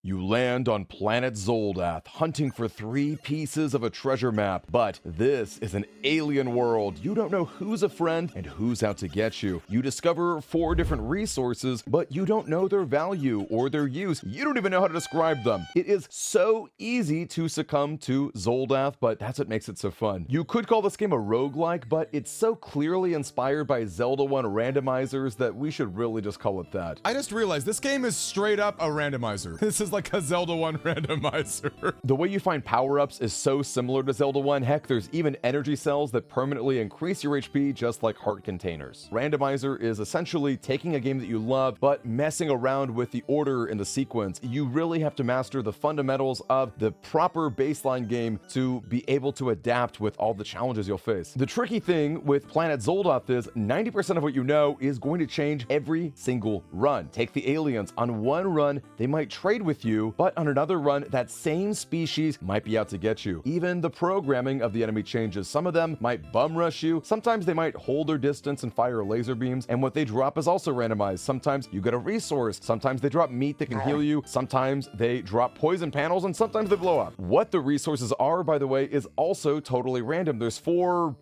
You land on Planet Zoldath, hunting for 3 pieces of a treasure map, but this is an alien world. You don't know who's a friend and who's out to get you. You discover 4 different resources, but you don't know their value or their use. You don't even know how to describe them. It is so easy to succumb to Zoldath, but that's what makes it so fun. You could call this game a roguelike, but it's so clearly inspired by Zelda 1 randomizers that we should really just call it that. I just realized this game is straight up a randomizer. This is like a Zelda 1 randomizer. The way you find power-ups is so similar to Zelda 1. Heck, there's even energy cells that permanently increase your HP just like heart containers. Randomizer is essentially taking a game that you love, but messing around with the order and the sequence. You really have to master the fundamentals of the proper baseline game to be able to adapt with all the challenges you'll face. The tricky thing with Planet Zoldath is 90% of what you know is going to change every single run. Take the aliens. On one run, they might trade with you, but on another run, that same species might be out to get you. Even the programming of the enemy changes. Some of them might bum rush you. Sometimes they might hold their distance and fire laser beams, and what they drop is also randomized. Sometimes you get a resource. Sometimes they drop meat that can heal you. Sometimes they drop poison panels, and sometimes they blow up. What the resources are, by the way, is also totally random. There's 4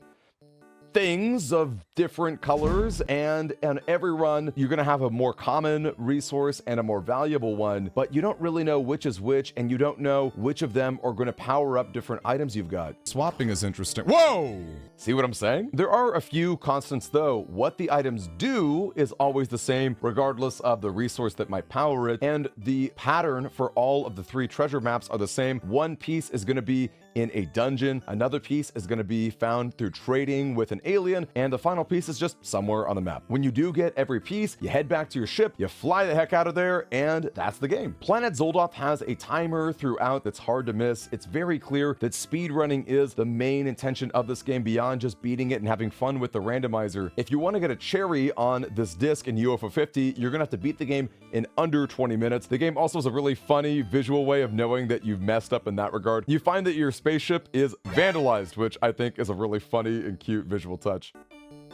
things of different colors, and on every run you're going to have a more common resource and a more valuable one, but you don't really know which is which, and you don't know which of them are going to power up different items you've got. Swapping is interesting. Whoa! See what I'm saying? There are a few constants though. What the items do is always the same regardless of the resource that might power it, and the pattern for all of the 3 treasure maps are the same. One piece is going to be in a dungeon, another piece is going to be found through trading with an alien, and the final piece is just somewhere on the map. When you do get every piece, you head back to your ship, you fly the heck out of there, and that's the game. Planet Zoldath has a timer throughout that's hard to miss. It's very clear that speedrunning is the main intention of this game beyond just beating it and having fun with the randomizer. If you want to get a cherry on this disc in UFO 50, you're going to have to beat the game in under 20 minutes. The game also has a really funny visual way of knowing that you've messed up in that regard. You find that your spaceship is vandalized, which I think is a really funny and cute visual touch.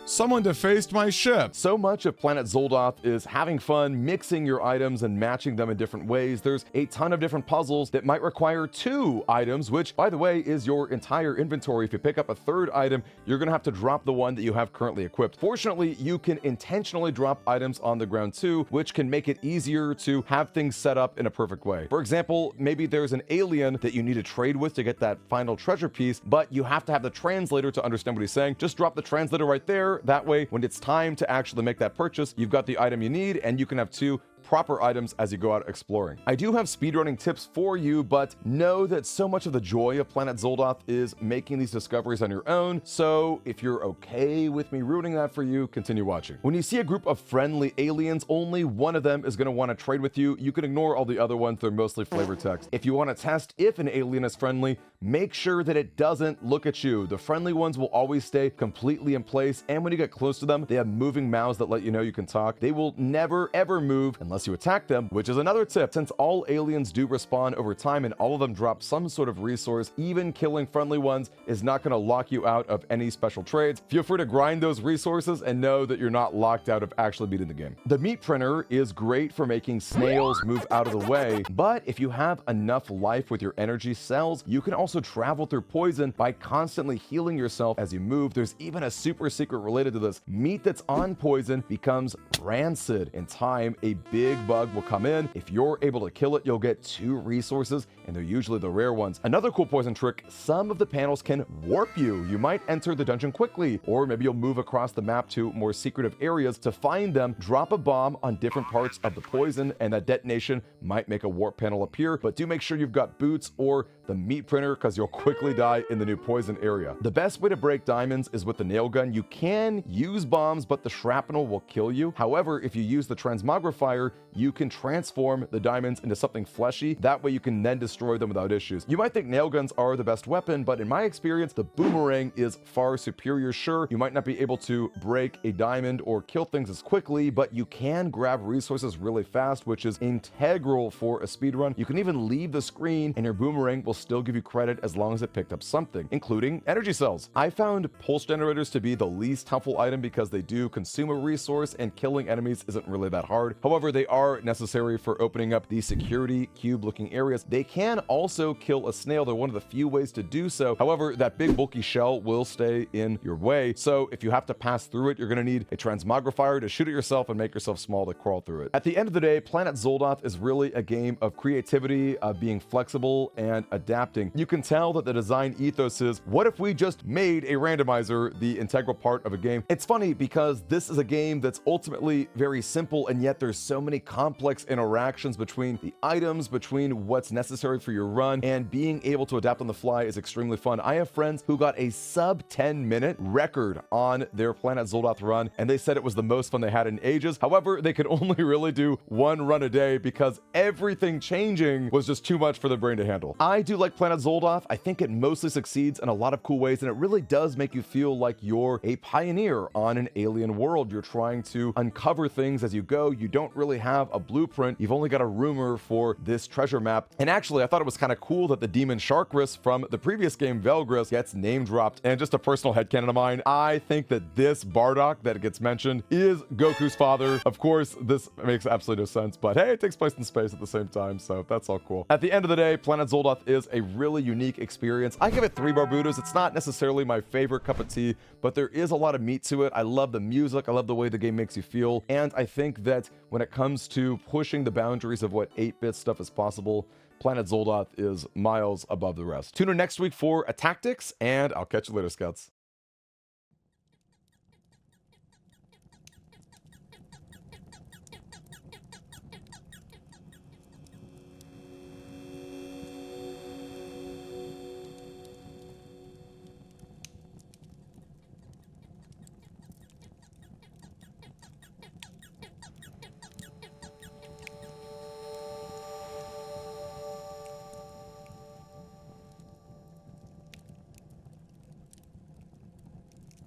Someone defaced my ship. So much of Planet Zoldath is having fun, mixing your items and matching them in different ways. There's a ton of different puzzles that might require 2 items, which, by the way, is your entire inventory. If you pick up a 3rd item, you're going to have to drop the one that you have currently equipped. Fortunately, you can intentionally drop items on the ground too, which can make it easier to have things set up in a perfect way. For example, maybe there's an alien that you need to trade with to get that final treasure piece, but you have to have the translator to understand what he's saying. Just drop the translator right there. That way, when it's time to actually make that purchase, you've got the item you need, and you can have 2 proper items as you go out exploring. I do have speedrunning tips for you, but know that so much of the joy of Planet Zoldath is making these discoveries on your own, so if you're okay with me ruining that for you, continue watching. When you see a group of friendly aliens, only one of them is going to want to trade with you. You can ignore all the other ones, they're mostly flavor text. If you want to test if an alien is friendly, make sure that it doesn't look at you. The friendly ones will always stay completely in place, and when you get close to them, they have moving mouths that let you know you can talk. They will never ever move unless you attack them, which is another tip. Since all aliens do respawn over time and all of them drop some sort of resource, even killing friendly ones is not going to lock you out of any special trades. Feel free to grind those resources and know that you're not locked out of actually beating the game. The meat printer is great for making snails move out of the way, but if you have enough life with your energy cells, you can also travel through poison by constantly healing yourself as you move. There's even a super secret related to this. Meat that's on poison becomes rancid. In time, a big bug will come in. If you're able to kill it, you'll get 2 resources, and they're usually the rare ones. Another cool poison trick, some of the panels can warp you. You might enter the dungeon quickly, or maybe you'll move across the map to more secretive areas. To find them, drop a bomb on different parts of the poison, and that detonation might make a warp panel appear, but do make sure you've got boots or the meat printer, because you'll quickly die in the new poison area. The best way to break diamonds is with the nail gun. You can use bombs, but the shrapnel will kill you. However, if you use the transmogrifier, you can transform the diamonds into something fleshy. That way you can then destroy them without issues. You might think nail guns are the best weapon, but in my experience, the boomerang is far superior. Sure, you might not be able to break a diamond or kill things as quickly, but you can grab resources really fast, which is integral for a speedrun. You can even leave the screen and your boomerang will still give you credit as long as it picked up something, including energy cells. I found pulse generators to be the least helpful item because they do consume a resource and killing enemies isn't really that hard. However, they they are necessary for opening up these security cube looking areas, they can also kill a snail. They're one of the few ways to do so. However, that big bulky shell will stay in your way. So if you have to pass through it, you're going to need a transmogrifier to shoot it yourself and make yourself small to crawl through it. At the end of the day, Planet Zoldath is really a game of creativity, of being flexible and adapting. You can tell that the design ethos is, what if we just made a randomizer the integral part of a game? It's funny because this is a game that's ultimately very simple, and yet there's so many complex interactions between the items, between what's necessary for your run, and being able to adapt on the fly is extremely fun. I have friends who got a sub 10-minute record on their Planet Zoldath run, and they said it was the most fun they had in ages. However, they could only really do one run a day because everything changing was just too much for their brain to handle. I do like Planet Zoldath. I think it mostly succeeds in a lot of cool ways, and it really does make you feel like you're a pioneer on an alien world. You're trying to uncover things as you go. You don't really have a blueprint. You've only got a rumor for this treasure map. And actually, I thought it was kind of cool that the demon Sharkrus from the previous game, Velgris, gets name dropped. And just a personal headcanon of mine, I think that this Bardock that gets mentioned is Goku's father. Of course, this makes absolutely no sense, but hey, it takes place in space at the same time, so that's all cool. At the end of the day, Planet Zoldath is a really unique experience. I give it 3 Barbudos. It's not necessarily my favorite cup of tea, but there is a lot of meat to it. I love the music. I love the way the game makes you feel. And I think that when it comes to pushing the boundaries of what 8-bit stuff is possible, Planet Zoldath is miles above the rest. Tune in next week for a tactics, and I'll catch you later, Scouts.